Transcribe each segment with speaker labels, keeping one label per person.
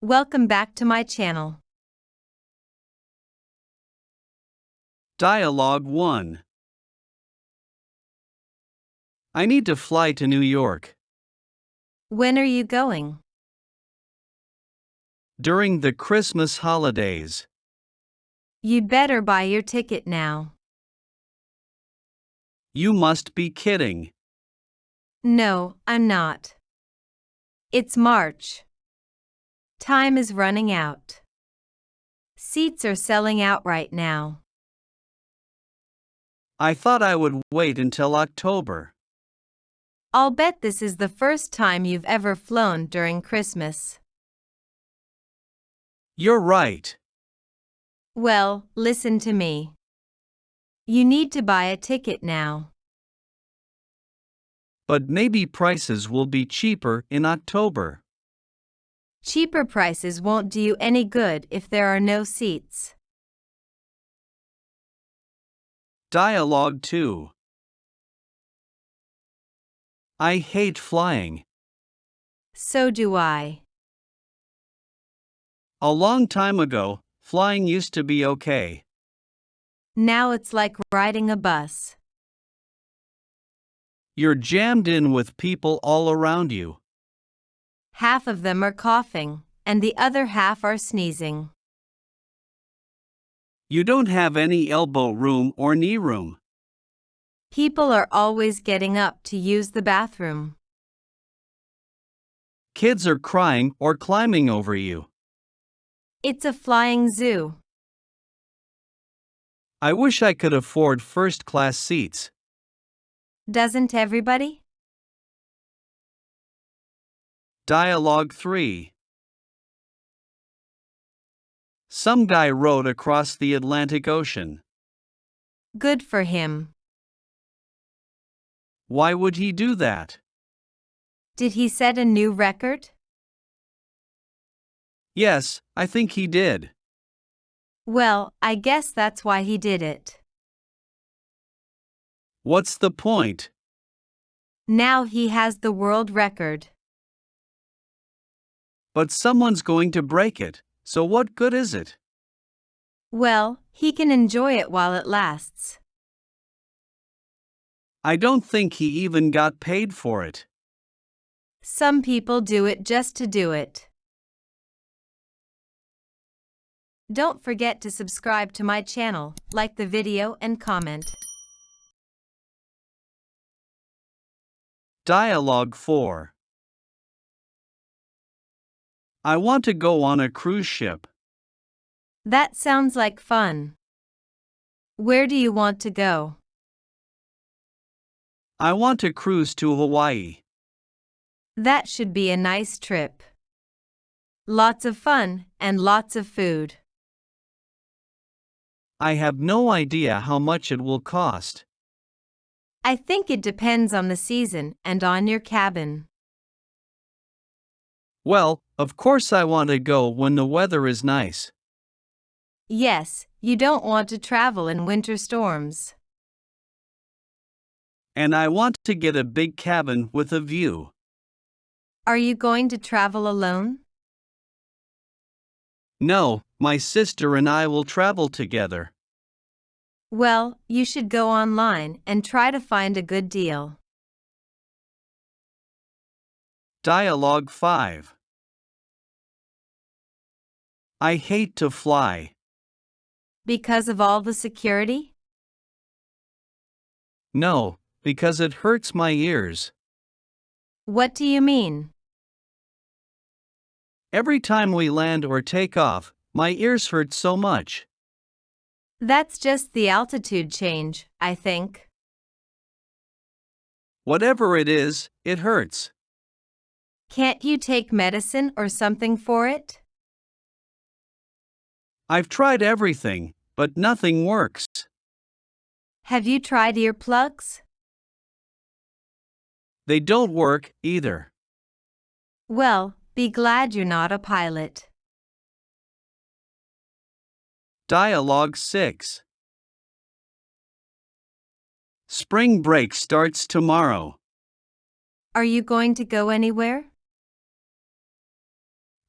Speaker 1: Welcome back to my channel.
Speaker 2: Dialogue 1. I need to fly to New York.
Speaker 1: When are you going?
Speaker 2: During the Christmas holidays.
Speaker 1: You'd better buy your ticket now.
Speaker 2: You must be kidding.
Speaker 1: No, I'm not. It's March. Time is running out. Seats are selling out right now.
Speaker 2: I thought I would wait until October.
Speaker 1: I'll bet this is the first time you've ever flown during Christmas.
Speaker 2: You're right.
Speaker 1: Well, listen to me. You need to buy a ticket now.
Speaker 2: But maybe prices will be cheaper in October.
Speaker 1: Cheaper prices won't do you any good if there are no seats.
Speaker 2: Dialogue 2. I hate flying.
Speaker 1: So do I.
Speaker 2: A long time ago, flying used to be okay.
Speaker 1: Now it's like riding a bus.
Speaker 2: You're jammed in with people all around you.
Speaker 1: Half of them are coughing, and the other half are sneezing.
Speaker 2: You don't have any elbow room or knee room.
Speaker 1: People are always getting up to use the bathroom.
Speaker 2: Kids are crying or climbing over you.
Speaker 1: It's a flying zoo.
Speaker 2: I wish I could afford first-class seats.
Speaker 1: Doesn't everybody?
Speaker 2: Dialogue 3. Some guy rowed across the Atlantic Ocean.
Speaker 1: Good for him.
Speaker 2: Why would he do that?
Speaker 1: Did he set a new record?
Speaker 2: Yes, I think he did.
Speaker 1: Well, I guess that's why he did it.
Speaker 2: What's the point?
Speaker 1: Now he has the world record.
Speaker 2: But someone's going to break it, so what good is it?
Speaker 1: Well, he can enjoy it while it lasts.
Speaker 2: I don't think he even got paid for it.
Speaker 1: Some people do it just to do it. Don't forget to subscribe to my channel, like the video and comment.
Speaker 2: Dialogue 4. I want to go on a cruise ship.
Speaker 1: That sounds like fun. Where do you want to go?
Speaker 2: I want to cruise to Hawaii.
Speaker 1: That should be a nice trip. Lots of fun and lots of food.
Speaker 2: I have no idea how much it will cost.
Speaker 1: I think it depends on the season and on your cabin.
Speaker 2: Well, of course I want to go when the weather is nice.
Speaker 1: Yes, you don't want to travel in winter storms.
Speaker 2: And I want to get a big cabin with a view.
Speaker 1: Are you going to travel alone?
Speaker 2: No, my sister and I will travel together.
Speaker 1: Well, you should go online and try to find a good deal.
Speaker 2: Dialogue 5. I hate to fly.
Speaker 1: Because of all the security?
Speaker 2: No, because it hurts my ears.
Speaker 1: What do you mean?
Speaker 2: Every time we land or take off, my ears hurt so much.
Speaker 1: That's just the altitude change, I think.
Speaker 2: Whatever it is, it hurts.
Speaker 1: Can't you take medicine or something for it?
Speaker 2: I've tried everything, but nothing works.
Speaker 1: Have you tried earplugs?
Speaker 2: They don't work either.
Speaker 1: Well, be glad you're not a pilot.
Speaker 2: Dialogue 6. Spring break starts tomorrow.
Speaker 1: Are you going to go anywhere?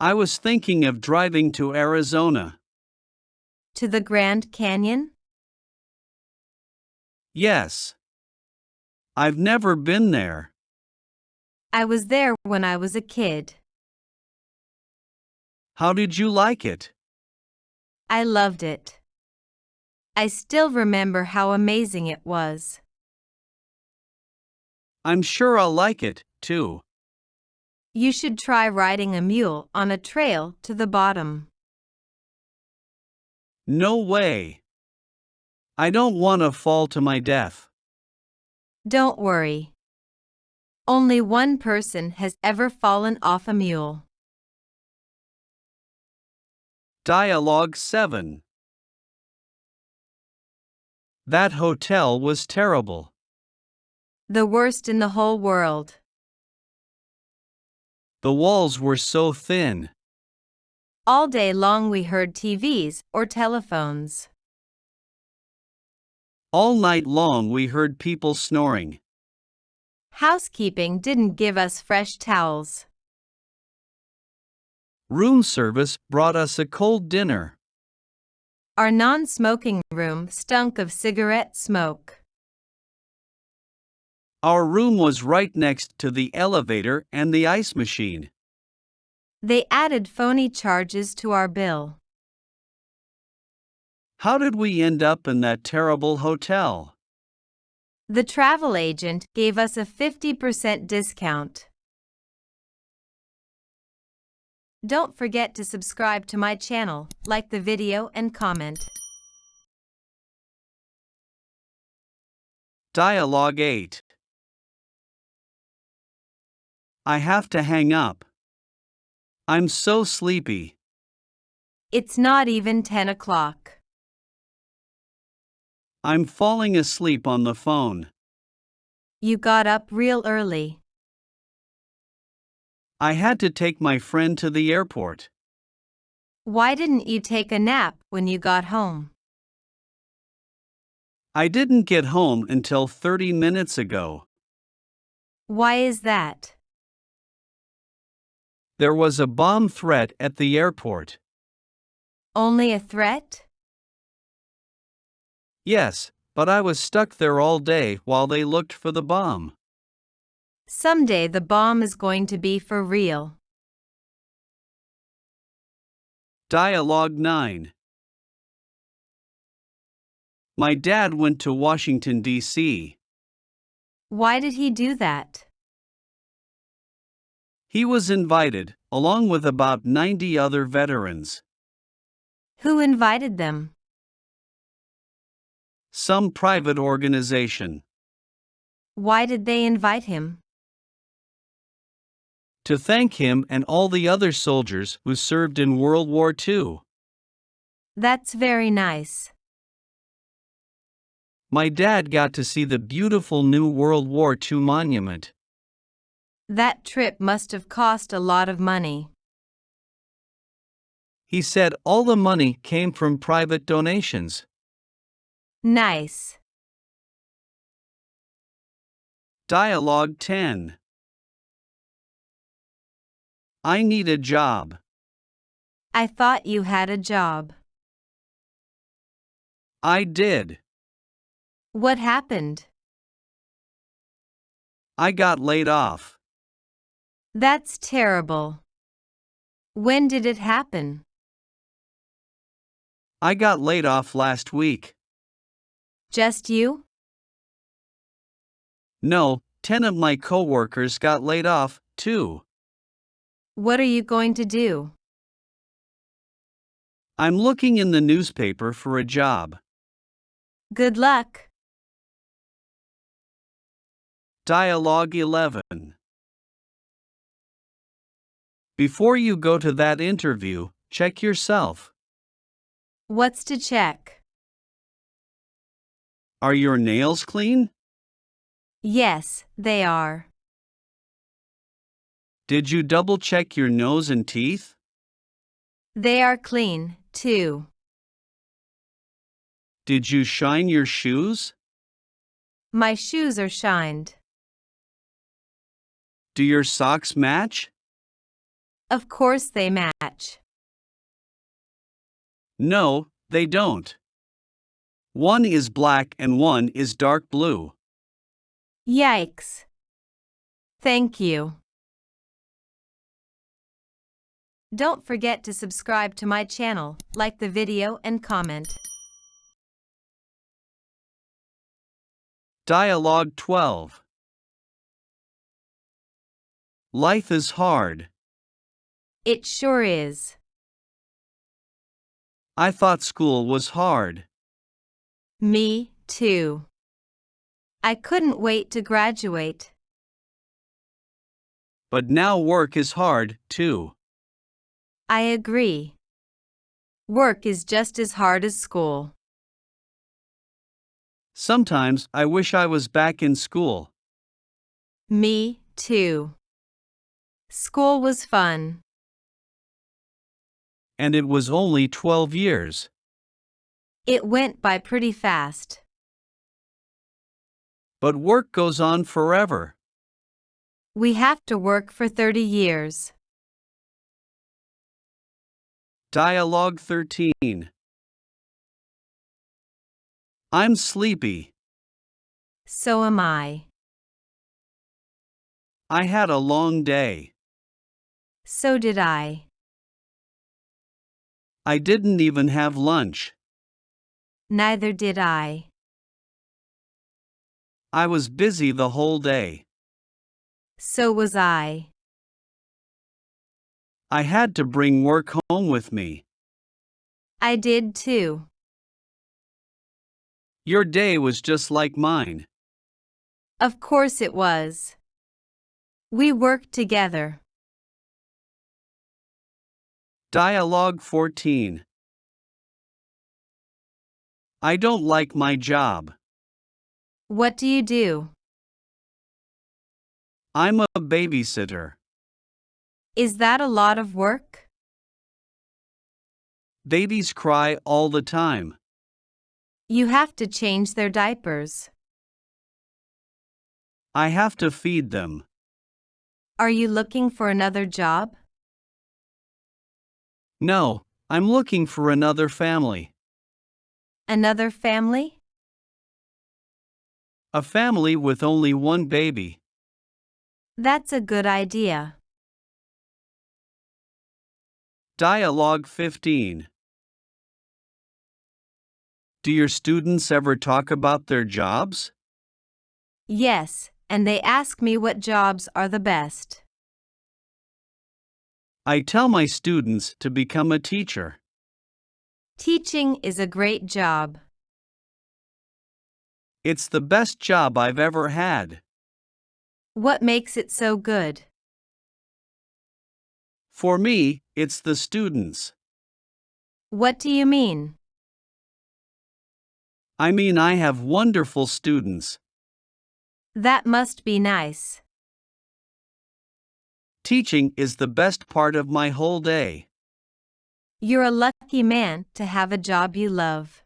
Speaker 2: I was thinking of driving to Arizona.
Speaker 1: To the Grand Canyon?
Speaker 2: Yes. I've never been there.
Speaker 1: I was there when I was a kid.
Speaker 2: How did you like it?
Speaker 1: I loved it. I still remember how amazing it was.
Speaker 2: I'm sure I'll like it, too.
Speaker 1: You should try riding a mule on a trail to the bottom.
Speaker 2: No way. I don't want to fall to my death.
Speaker 1: Don't worry. Only one person has ever fallen off a mule.
Speaker 2: Dialogue 7. That hotel was terrible.
Speaker 1: The worst in the whole world.
Speaker 2: The walls were so thin.
Speaker 1: All day long we heard TVs or telephones.
Speaker 2: All night long we heard people snoring.
Speaker 1: Housekeeping didn't give us fresh towels.
Speaker 2: Room service brought us a cold dinner.
Speaker 1: Our non-smoking room stunk of cigarette smoke.
Speaker 2: Our room was right next to the elevator and the ice machine.
Speaker 1: They added phony charges to our bill.
Speaker 2: How did we end up in that terrible hotel?
Speaker 1: The travel agent gave us a 50% discount. Don't forget to subscribe to my channel, like the video and comment.
Speaker 2: Dialogue 8. I have to hang up. I'm so sleepy.
Speaker 1: It's not even 10 o'clock.
Speaker 2: I'm falling asleep on the phone.
Speaker 1: You got up real early.
Speaker 2: I had to take my friend to the airport.
Speaker 1: Why didn't you take a nap when you got home?
Speaker 2: I didn't get home until 30 minutes ago.
Speaker 1: Why is that?
Speaker 2: There was a bomb threat at the airport.
Speaker 1: Only a threat?
Speaker 2: Yes, but I was stuck there all day while they looked for the bomb.
Speaker 1: Someday the bomb is going to be for real.
Speaker 2: Dialogue 9. My dad went to Washington, D.C.
Speaker 1: Why did he do that?
Speaker 2: He was invited, along with about 90 other veterans.
Speaker 1: Who invited them?
Speaker 2: Some private organization.
Speaker 1: Why did they invite him?
Speaker 2: To thank him and all the other soldiers who served in World War II.
Speaker 1: That's very nice.
Speaker 2: My dad got to see the beautiful new World War II monument.
Speaker 1: That trip must have cost a lot of money.
Speaker 2: He said all the money came from private donations.
Speaker 1: Nice.
Speaker 2: Dialogue 10. I need a job.
Speaker 1: I thought you had a job.
Speaker 2: I did.
Speaker 1: What happened?
Speaker 2: I got laid off.
Speaker 1: That's terrible. When did it happen?
Speaker 2: I got laid off last week.
Speaker 1: Just you?
Speaker 2: No, 10 of my coworkers got laid off, too.
Speaker 1: What are you going to do?
Speaker 2: I'm looking in the newspaper for a job.
Speaker 1: Good luck.
Speaker 2: Dialogue 11. Before you go to that interview, check yourself.
Speaker 1: What's to check?
Speaker 2: Are your nails clean?
Speaker 1: Yes, they are.
Speaker 2: Did you double-check your nose and teeth?
Speaker 1: They are clean, too.
Speaker 2: Did you shine your shoes?
Speaker 1: My shoes are shined.
Speaker 2: Do your socks match?
Speaker 1: Of course they match.
Speaker 2: No, they don't. One is black and one is dark blue.
Speaker 1: Yikes. Thank you. Don't forget to subscribe to my channel, like the video and comment.
Speaker 2: Dialogue 12. Life is hard.
Speaker 1: It sure is.
Speaker 2: I thought school was hard.
Speaker 1: Me, too. I couldn't wait to graduate.
Speaker 2: But now work is hard, too.
Speaker 1: I agree. Work is just as hard as school.
Speaker 2: Sometimes I wish I was back in school.
Speaker 1: Me, too. School was fun.
Speaker 2: And it was only 12 years.
Speaker 1: It went by pretty fast.
Speaker 2: But work goes on forever.
Speaker 1: We have to work for 30 years.
Speaker 2: Dialogue 13. I'm sleepy.
Speaker 1: So am I.
Speaker 2: I had a long day.
Speaker 1: So did I.
Speaker 2: I didn't even have lunch.
Speaker 1: Neither did I.
Speaker 2: I was busy the whole day.
Speaker 1: So was I.
Speaker 2: I had to bring work home with me.
Speaker 1: I did too.
Speaker 2: Your day was just like mine.
Speaker 1: Of course it was. We worked together.
Speaker 2: Dialogue 14. I don't like my job.
Speaker 1: What do you do?
Speaker 2: I'm a babysitter.
Speaker 1: Is that a lot of work?
Speaker 2: Babies cry all the time.
Speaker 1: You have to change their diapers.
Speaker 2: I have to feed them.
Speaker 1: Are you looking for another job?
Speaker 2: No, I'm looking for another family.
Speaker 1: Another family?
Speaker 2: A family with only one baby.
Speaker 1: That's a good idea.
Speaker 2: Dialogue 15. Do your students ever talk about their jobs?
Speaker 1: Yes, and they ask me what jobs are the best.
Speaker 2: I tell my students to become a teacher.
Speaker 1: Teaching is a great job.
Speaker 2: It's the best job I've ever had.
Speaker 1: What makes it so good?
Speaker 2: For me, it's the students.
Speaker 1: What do you mean?
Speaker 2: I mean, I have wonderful students.
Speaker 1: That must be nice.
Speaker 2: Teaching is the best part of my whole day.
Speaker 1: You're a lucky man to have a job you love.